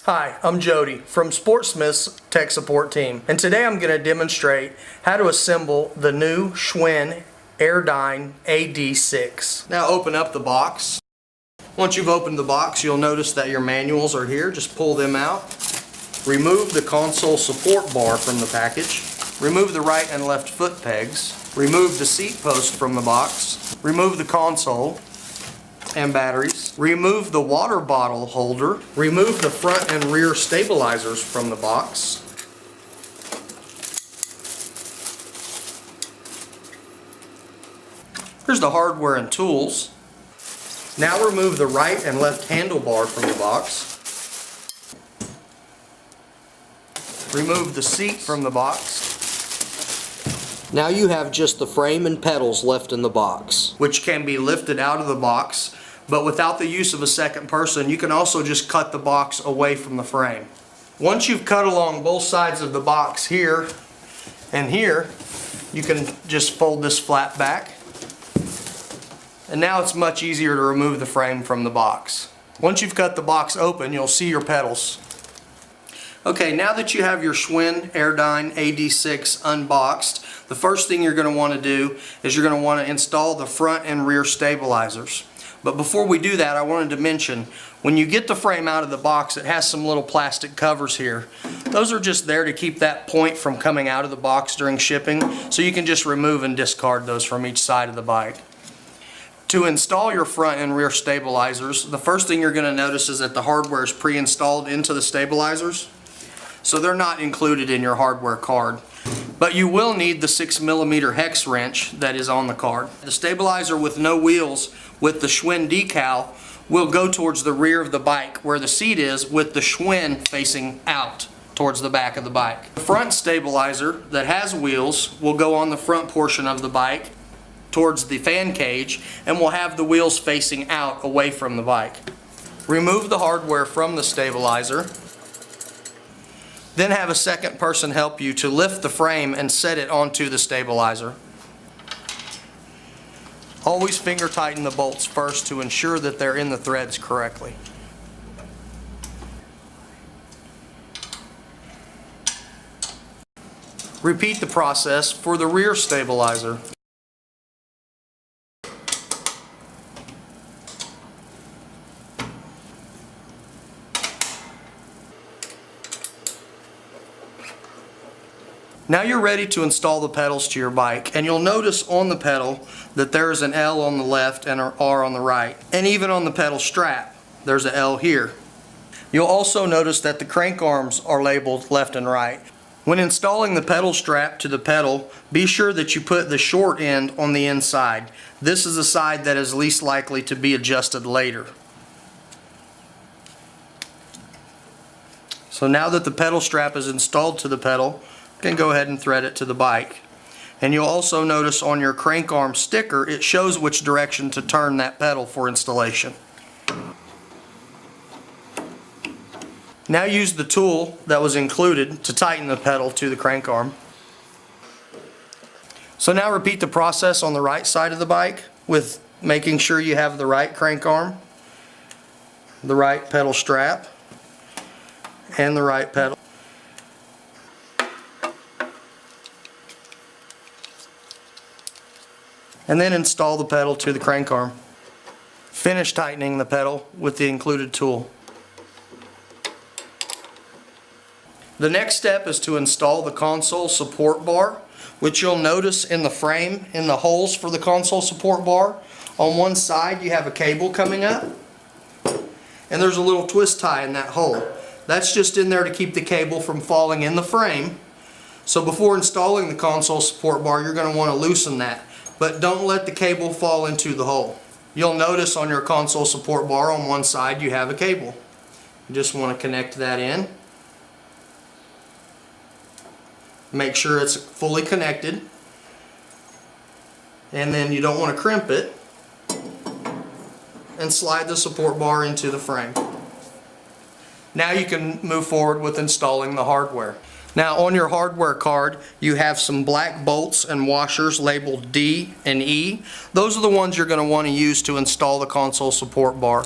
Hi, I'm Jody from Sportsmith's Tech Support Team, and today I'm going to demonstrate how to assemble the new Schwinn Airdyne AD6. Now open up the box. Once you've opened the box, you'll notice that your manuals are here. Just pull them out. Remove the console support bar from the package. Remove the right and left foot pegs. Remove the seat post from the box. Remove the console and batteries. Remove the water bottle holder. Remove the front and rear stabilizers from the box. Here's the hardware and tools. Now remove the right and left handlebar from the box. Remove the seat from the box. Now you have just the frame and pedals left in the box, which can be lifted out of the box, but without the use of a second person, you can also just cut the box away from the frame. Once you've cut along both sides of the box here and here, you can just fold this flap back. And now it's much easier to remove the frame from the box. Once you've cut the box open, you'll see your pedals. Okay, now that you have your Schwinn Airdyne AD6 unboxed, the first thing you're going to want to do is you're going to want to install the front and rear stabilizers. But before we do that, I wanted to mention, when you get the frame out of the box, it has some little plastic covers here. Those are just there to keep that point from coming out of the box during shipping, so you can just remove and discard those from each side of the bike. To install your front and rear stabilizers, the first thing you're going to notice is that the hardware is pre-installed into the stabilizers, so they're not included in your hardware card. But you will need the 6mm hex wrench that is on the card. The stabilizer with no wheels with the Schwinn decal will go towards the rear of the bike, where the seat is, with the Schwinn facing out towards the back of the bike. The front stabilizer that has wheels will go on the front portion of the bike towards the fan cage, and will have the wheels facing out away from the bike. Remove the hardware from the stabilizer. Then have a second person help you to lift the frame and set it onto the stabilizer. Always finger tighten the bolts first to ensure that they're in the threads correctly. Repeat the process for the rear stabilizer. Now you're ready to install the pedals to your bike, and you'll notice on the pedal that there is an L on the left and an R on the right, and even on the pedal strap there's an L here. You'll also notice that the crank arms are labeled left and right. When installing the pedal strap to the pedal, be sure that you put the short end on the inside. This is the side that is least likely to be adjusted later. So now that the pedal strap is installed to the pedal, you can go ahead and thread it to the bike. And you'll also notice on your crank arm sticker, it shows which direction to turn that pedal for installation. Now use the tool that was included to tighten the pedal to the crank arm. So now repeat the process on the right side of the bike with making sure you have the right crank arm, the right pedal strap, and the right pedal. And then install the pedal to the crank arm. Finish tightening the pedal with the included tool. The next step is to install the console support bar, which you'll notice in the frame, in the holes for the console support bar. On one side you have a cable coming up, and there's a little twist tie in that hole. That's just in there to keep the cable from falling in the frame. So before installing the console support bar, you're going to want to loosen that. But don't let the cable fall into the hole. You'll notice on your console support bar on one side you have a cable. You just want to connect that in. Make sure it's fully connected. And then you don't want to crimp it. And slide the support bar into the frame. Now you can move forward with installing the hardware. Now on your hardware card you have some black bolts and washers labeled D and E. Those are the ones you're going to want to use to install the console support bar.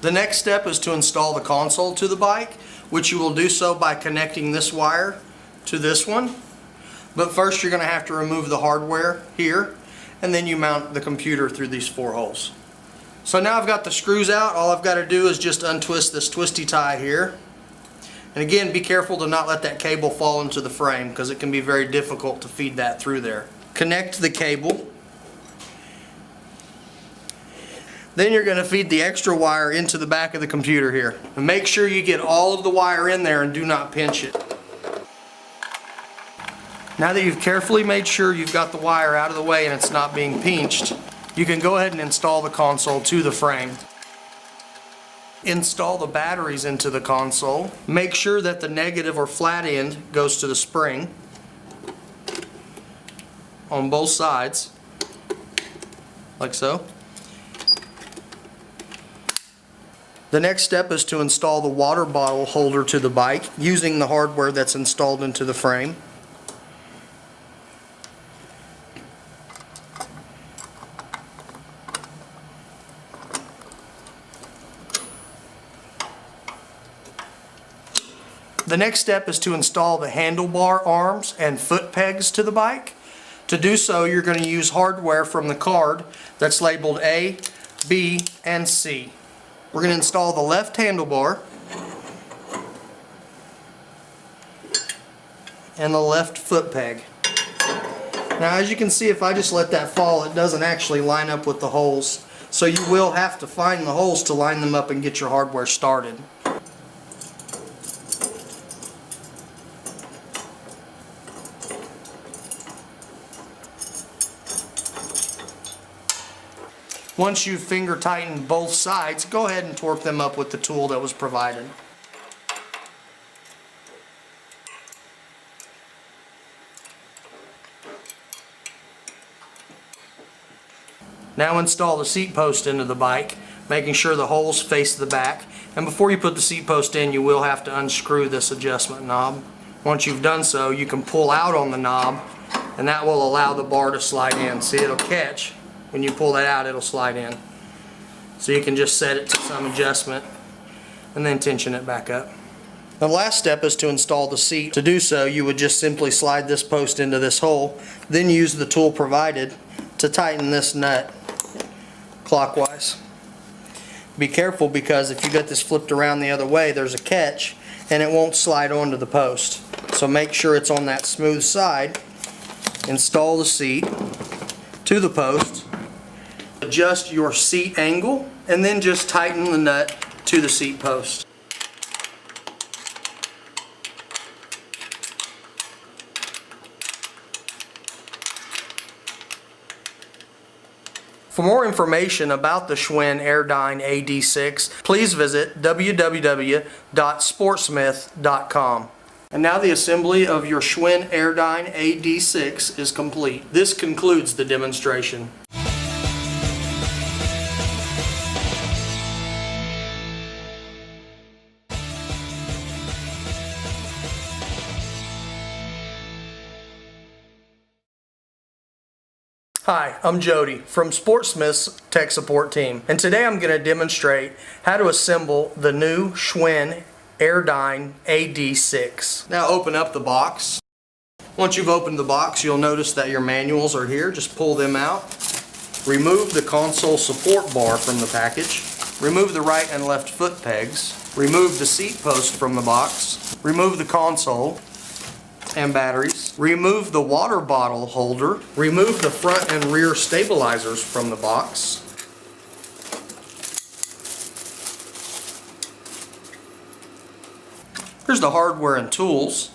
The next step is to install the console to the bike, which you will do so by connecting this wire to this one. But first you're going to have to remove the hardware here, and then you mount the computer through these 4 holes. So now I've got the screws out. All I've got to do is just untwist this twisty tie here. And again, be careful to not let that cable fall into the frame, because it can be very difficult to feed that through there. Connect the cable. Then you're going to feed the extra wire into the back of the computer here. And make sure you get all of the wire in there and do not pinch it. Now that you've carefully made sure you've got the wire out of the way and it's not being pinched, you can go ahead and install the console to the frame. Install the batteries into the console. Make sure that the negative or flat end goes to the spring on both sides, like so. The next step is to install the water bottle holder to the bike using the hardware that's installed into the frame. The next step is to install the handlebar arms and foot pegs to the bike. To do so, you're going to use hardware from the card that's labeled A, B, and C. We're going to install the left handlebar and the left foot peg. Now, as you can see, if I just let that fall, it doesn't actually line up with the holes. So you will have to find the holes to line them up and get your hardware started. Once you've finger tightened both sides, go ahead and torque them up with the tool that was provided. Now install the seat post into the bike, making sure the holes face the back. And before you put the seat post in, you will have to unscrew this adjustment knob. Once you've done so, you can pull out on the knob, and that will allow the bar to slide in. See, it'll catch. When you pull that out, it'll slide in. So you can just set it to some adjustment and then tension it back up. The last step is to install the seat. To do so, you would just simply slide this post into this hole, then use the tool provided to tighten this nut clockwise. Be careful, because if you get this flipped around the other way, there's a catch and it won't slide onto the post. So make sure it's on that smooth side. Install the seat to the post. Adjust your seat angle and then just tighten the nut to the seat post. For more information about the Schwinn Airdyne AD6, please visit www.sportsmith.com. And now the assembly of your Schwinn Airdyne AD6 is complete. This concludes the demonstration. Hi, I'm Jody from Sportsmith's Tech Support Team, and today I'm going to demonstrate how to assemble the new Schwinn Airdyne AD6. Now open up the box. Once you've opened the box, you'll notice that your manuals are here. Just pull them out. Remove the console support bar from the package. Remove the right and left foot pegs. Remove the seat post from the box. Remove the console and batteries. Remove the water bottle holder. Remove the front and rear stabilizers from the box. Here's the hardware and tools.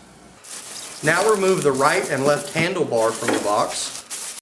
Now remove the right and left handlebar from the box.